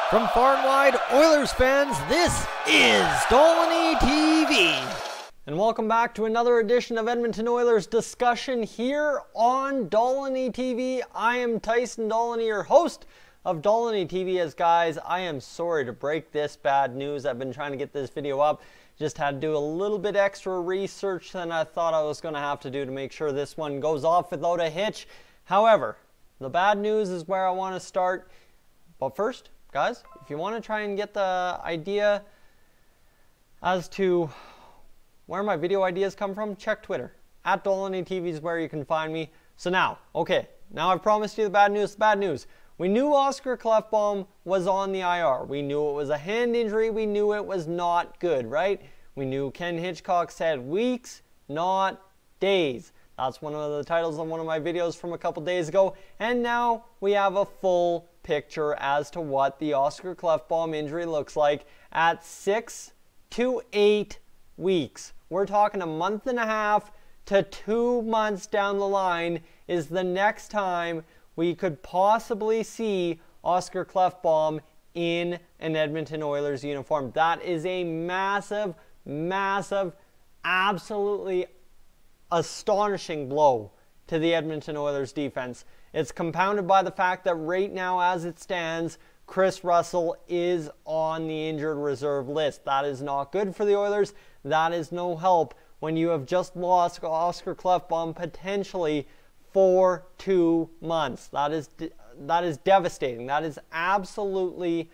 From far and wide, Oilers fans, this is Dolynny TV. And welcome back to another edition of Edmonton Oilers discussion here on Dolynny TV. I am Tyson Dolynny, your host of Dolynny TV. As guys, I am sorry to break this bad news. I've been trying to get this video up. Just had to do a little bit extra research than I thought I was going to have to do to make sure this one goes off without a hitch. However, the bad news is where I want to start. But first, guys, if you want to try and get the idea as to where my video ideas come from, check Twitter. At Dolynny TV is where you can find me. So now, now I've promised you the bad news. The bad news. We knew Oscar Klefbom was on the IR. We knew it was a hand injury. We knew it was not good, right? We knew Ken Hitchcock said weeks, not days. That's one of the titles on one of my videos from a couple days ago. And now we have a full picture as to what the Oscar Klefbom injury looks like at 6 to 8 weeks. We're talking a month and a half to 2 months down the line is the next time we could possibly see Oscar Klefbom in an Edmonton Oilers uniform. That is a massive, massive, absolutely astonishing blow to the Edmonton Oilers defense. It's compounded by the fact that right now, as it stands, Chris Russell is on the injured reserve list. That is not good for the Oilers. That is no help when you have just lost Oscar Klefbom potentially for 2 months. That is devastating. That is absolutely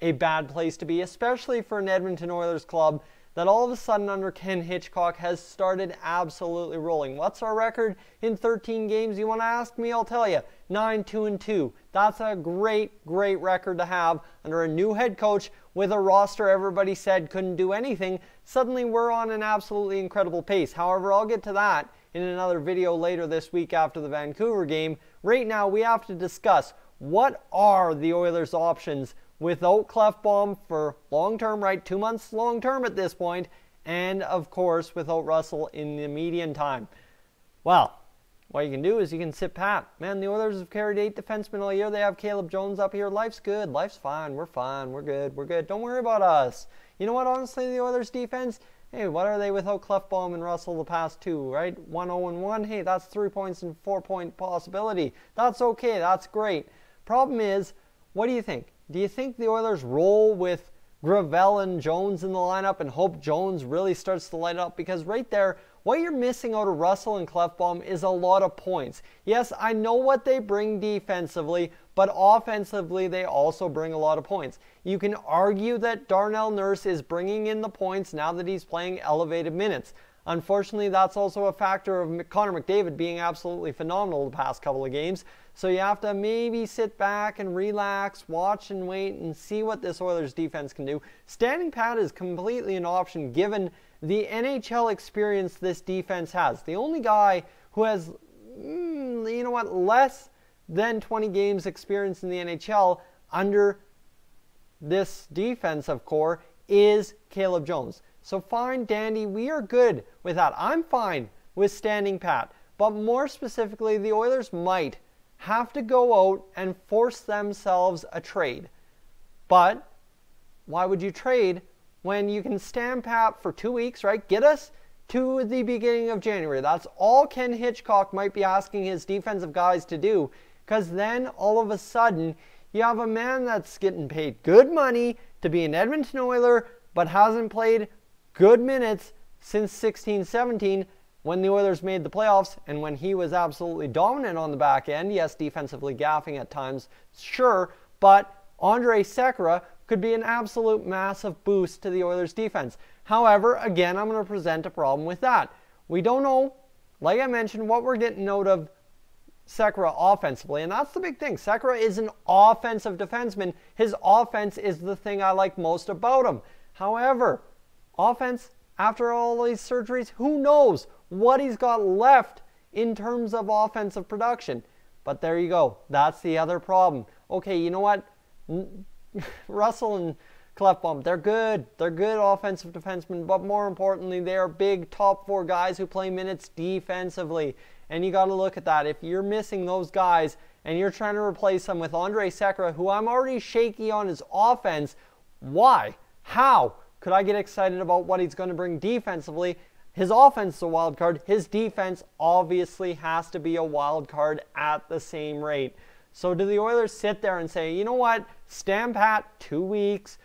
a bad place to be, especially for an Edmonton Oilers club that all of a sudden under Ken Hitchcock has started absolutely rolling. What's our record in 13 games? You want to ask me? I'll tell you. 9-2-2. That's a great record to have under a new head coach with a roster everybody said couldn't do anything. Suddenly we're on an absolutely incredible pace. However, I'll get to that in another video later this week after the Vancouver game. Right now we have to discuss what are the Oilers' options without Klefbom for long-term, right? 2 months long-term at this point. And, of course, without Russell in the median time. Well, what you can do is you can sit pat. Man, the Oilers have carried 8 defensemen all year. They have Caleb Jones up here. Life's good. Life's fine. We're fine. We're good. We're good. Don't worry about us. You know what, honestly, the Oilers defense? Hey, what are they without Klefbom and Russell the past 2, right? 1-0-1. Hey, that's 3 points and 4-point possibility. That's okay. That's great. Problem is, what do you think? Do you think the Oilers roll with Gravel and Jones in the lineup and hope Jones really starts to light up? Because right there, what you're missing out of Russell and Klefbom is a lot of points. Yes, I know what they bring defensively, but offensively they also bring a lot of points. You can argue that Darnell Nurse is bringing in the points now that he's playing elevated minutes. Unfortunately, that's also a factor of Connor McDavid being absolutely phenomenal the past couple of games. So you have to maybe sit back and relax, watch and wait and see what this Oilers defense can do. Standing pat is completely an option given the NHL experience this defense has. The only guy who has, less than 20 games experience in the NHL under this defensive core is Caleb Jones. So fine, dandy, we are good with that. I'm fine with standing pat. But more specifically, the Oilers might have to go out and force themselves a trade. But why would you trade when you can stand pat for 2 weeks, right? Get us to the beginning of January. That's all Ken Hitchcock might be asking his defensive guys to do. Because then all of a sudden, you have a man that's getting paid good money to be an Edmonton Oiler, but hasn't played good minutes since 16-17 when the Oilers made the playoffs and when he was absolutely dominant on the back end. Yes, defensively gaffing at times, sure, but Andre Sekera could be an absolute massive boost to the Oilers defense. However, again, I'm going to present a problem with that. We don't know, like I mentioned, what we're getting out of Sekera offensively, and that's the big thing. Sekera is an offensive defenseman. His offense is the thing I like most about him. However, offense, after all these surgeries, who knows what he's got left in terms of offensive production. But there you go. That's the other problem. Okay, you know what? Russell and Klefbom, they're good. They're good offensive defensemen, but more importantly, they're big top 4 guys who play minutes defensively. And you got to look at that. If you're missing those guys and you're trying to replace him with Andre Sekera, who I'm already shaky on his offense. Why? How could I get excited about what he's going to bring defensively? His offense is a wild card. His defense obviously has to be a wild card at the same rate. So do the Oilers sit there and say, you know what, stand pat 2 weeks,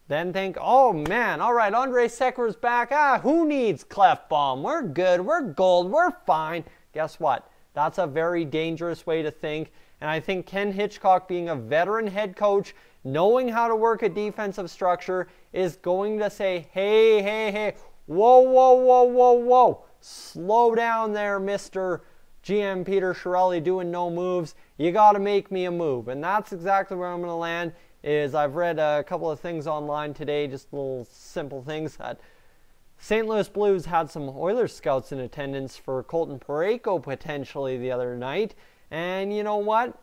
then think, oh man, all right, Andre Sekera's back. Who needs Klefbom? We're good, we're gold, we're fine. Guess what? That's a very dangerous way to think. And I think Ken Hitchcock, being a veteran head coach, knowing how to work a defensive structure, is going to say, hey, whoa, slow down there, Mr. GM Peter Chiarelli, doing no moves. You got to make me a move. And that's exactly where I'm going to land. Is I've read a couple of things online today, just little simple things, that St. Louis Blues had some Oilers scouts in attendance for Colton Parayko potentially the other night. And you know what?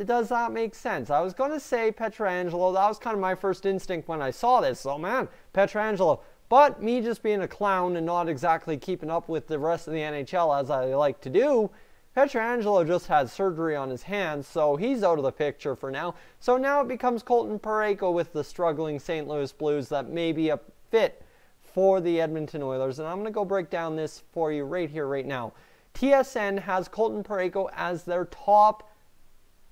Does that make sense? I was going to say Pietrangelo. That was kind of my first instinct when I saw this. Oh man, Pietrangelo. But me just being a clown and not exactly keeping up with the rest of the NHL as I like to do, Pietrangelo just had surgery on his hands, so he's out of the picture for now. So now it becomes Colton Parayko with the struggling St. Louis Blues that may be a fit for the Edmonton Oilers. And I'm going to go break down this for you right here, right now. TSN has Colton Parayko as their top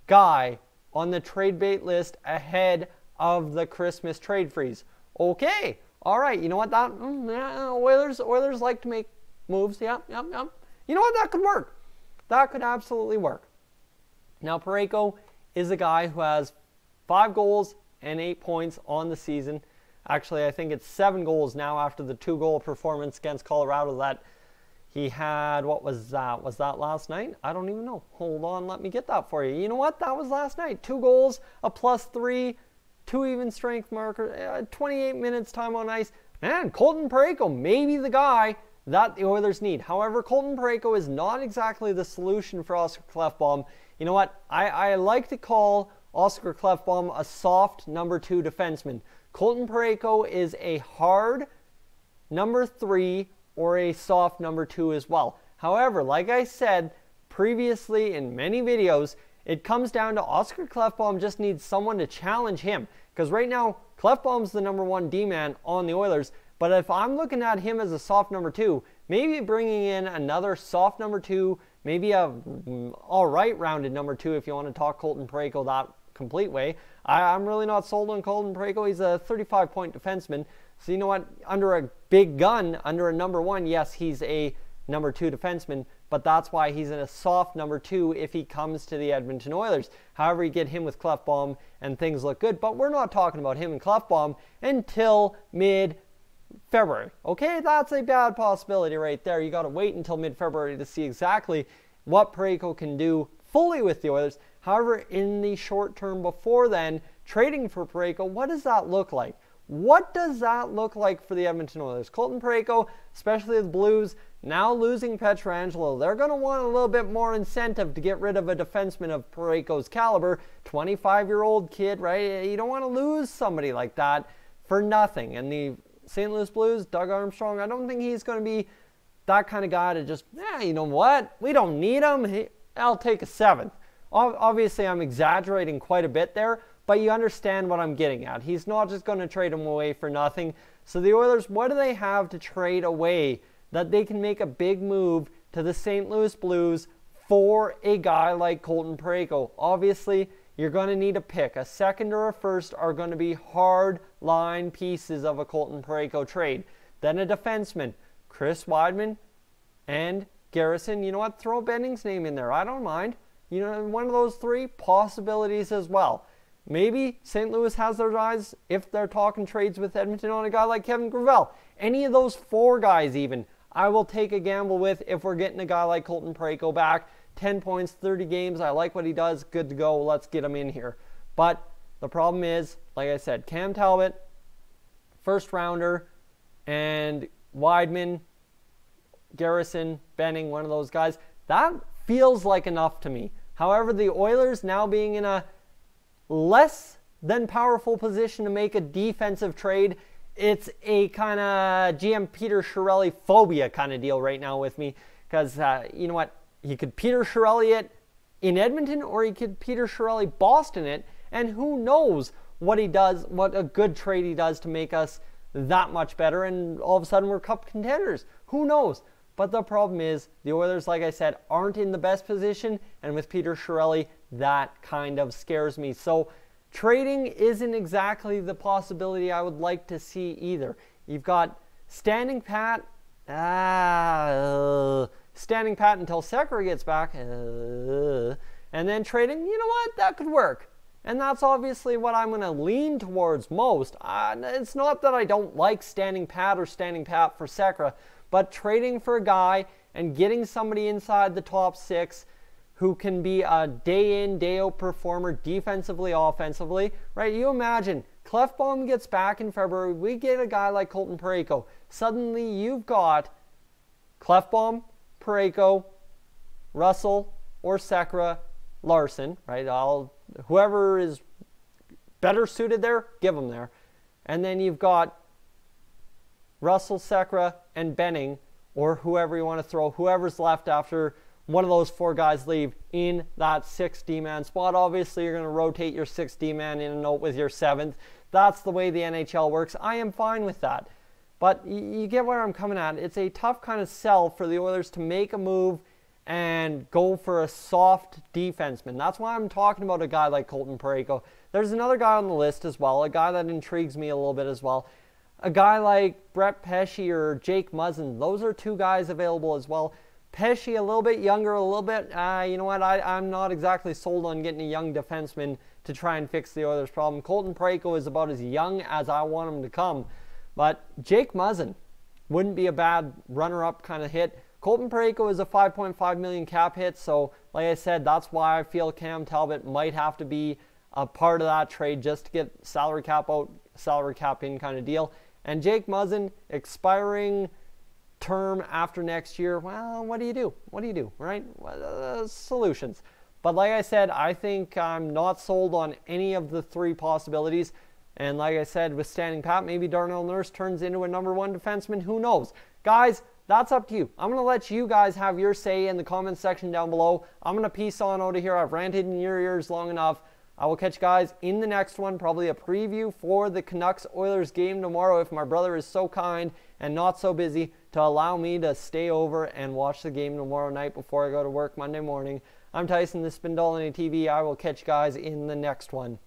guy on the trade bait list ahead of the Christmas trade freeze. Okay, all right, you know what? Oilers like to make moves. Yep. You know what? That could work. That could absolutely work. Now, Parayko is a guy who has 5 goals and 8 points on the season. Actually, I think it's 7 goals now after the 2-goal performance against Colorado that he had. What was that? Was that last night? I don't even know. Hold on, let me get that for you. You know what? That was last night. 2 goals, a +3, 2 even strength marker, 28 minutes time on ice. Man, Colton Parayko may be the guy that the Oilers need. However, Colton Parayko is not exactly the solution for Oscar Klefbom. You know what? I like to call Oscar Klefbom a soft number 2 defenseman. Colton Parayko is a hard number 3 or a soft number 2 as well. However, like I said previously in many videos, it comes down to Oscar Klefbom just needs someone to challenge him. Because right now, Klefbom's the number 1 D-man on the Oilers. But if I'm looking at him as a soft number 2, maybe bringing in another soft number 2, maybe a all-right rounded number 2 if you want to talk Colton Parayko that complete way. I'm really not sold on Colton Parayko. He's a 35-point defenseman. So you know what? Under a big gun, under a number 1, yes, he's a number 2 defenseman, but that's why he's in a soft number 2 if he comes to the Edmonton Oilers. However, you get him with Klefbom and things look good, but we're not talking about him and Klefbom until mid-February. Okay, that's a bad possibility right there. You got to wait until mid-February to see exactly what Parayko can do fully with the Oilers. However, in the short term before then, trading for Parayko, what does that look like? What does that look like for the Edmonton Oilers? Colton Parayko, especially the Blues, now losing Pietrangelo. They're going to want a little bit more incentive to get rid of a defenseman of Parayko's caliber. 25-year-old kid, right? You don't want to lose somebody like that for nothing. And the St. Louis Blues, Doug Armstrong, I don't think he's going to be that kind of guy to just, you know what? We don't need him. I'll take a 7th. Obviously, I'm exaggerating quite a bit there, but you understand what I'm getting at. He's not just going to trade him away for nothing. So the Oilers, what do they have to trade away that they can make a big move to the St. Louis Blues for a guy like Colton Parayko? Obviously, you're going to need a pick. A 2nd or a 1st are going to be hard line pieces of a Colton Parayko trade. Then a defenseman, Chris Weidman and Garrison. You know what? Throw Benning's name in there. I don't mind. You know, one of those 3 possibilities as well. Maybe St. Louis has their eyes, if they're talking trades with Edmonton, on a guy like Kevin Gravel. Any of those 4 guys even, I will take a gamble with if we're getting a guy like Colton Parayko back. 10 points, 30 games. I like what he does. Good to go. Let's get him in here. But the problem is, like I said, Cam Talbot, 1st rounder, and Weidman, Garrison, Benning, one of those guys. That feels like enough to me. However, the Oilers now being in a less than powerful position to make a defensive trade, it's a kind of GM Peter Chiarelli phobia kind of deal right now with me. Because, you know what, he could Peter Chiarelli it in Edmonton, or he could Peter Chiarelli Boston it, and who knows what he does, what a good trade he does to make us that much better, and all of a sudden we're cup contenders. Who knows? But the problem is, the Oilers, like I said, aren't in the best position, and with Peter Chiarelli, that kind of scares me. So trading isn't exactly the possibility I would like to see either. You've got standing pat, standing pat until Sekera gets back, and then trading, you know what, that could work. And that's obviously what I'm going to lean towards most. It's not that I don't like standing pat or standing pat for Sekera, but trading for a guy and getting somebody inside the top 6 who can be a day in, day out performer defensively, offensively, right? You imagine, Klefbom gets back in February, we get a guy like Colton Parayko. Suddenly you've got Klefbom, Parayko, Russell, or Sekera, Larson, right? Whoever is better suited there, give them there. And then you've got Russell, Sekera, and Benning, or whoever you want to throw, whoever's left after one of those 4 guys leave in that 6th D-man spot. Obviously, you're going to rotate your 6th D-man in and out with your 7th. That's the way the NHL works. I am fine with that. But you get where I'm coming at. It's a tough kind of sell for the Oilers to make a move and go for a soft defenseman. That's why I'm talking about a guy like Colton Parayko. There's another guy on the list as well, a guy that intrigues me a little bit as well. A guy like Brett Pesce or Jake Muzzin. Those are 2 guys available as well. Pesce a little bit younger, a little bit, you know what, I'm not exactly sold on getting a young defenseman to try and fix the Oilers' problem. Colton Parayko is about as young as I want him to come. But Jake Muzzin wouldn't be a bad runner-up kind of hit. Colton Parayko is a $5.5 million cap hit, so like I said, that's why I feel Cam Talbot might have to be a part of that trade just to get salary cap out, salary cap in kind of deal. And Jake Muzzin, expiring term after next year, well, what do you do? What do you do, right? Solutions. But like I said, I think I'm not sold on any of the 3 possibilities. And like I said, with standing pat, maybe Darnell Nurse turns into a number 1 defenseman. Who knows? Guys, that's up to you. I'm going to let you guys have your say in the comments section down below. I'm going to peace on out of here. I've ranted in your ears long enough. I will catch you guys in the next one, probably a preview for the Canucks-Oilers game tomorrow if my brother is so kind and not so busy to allow me to stay over and watch the game tomorrow night before I go to work Monday morning. I'm Tyson, this has been Dolynny TV. I will catch you guys in the next one.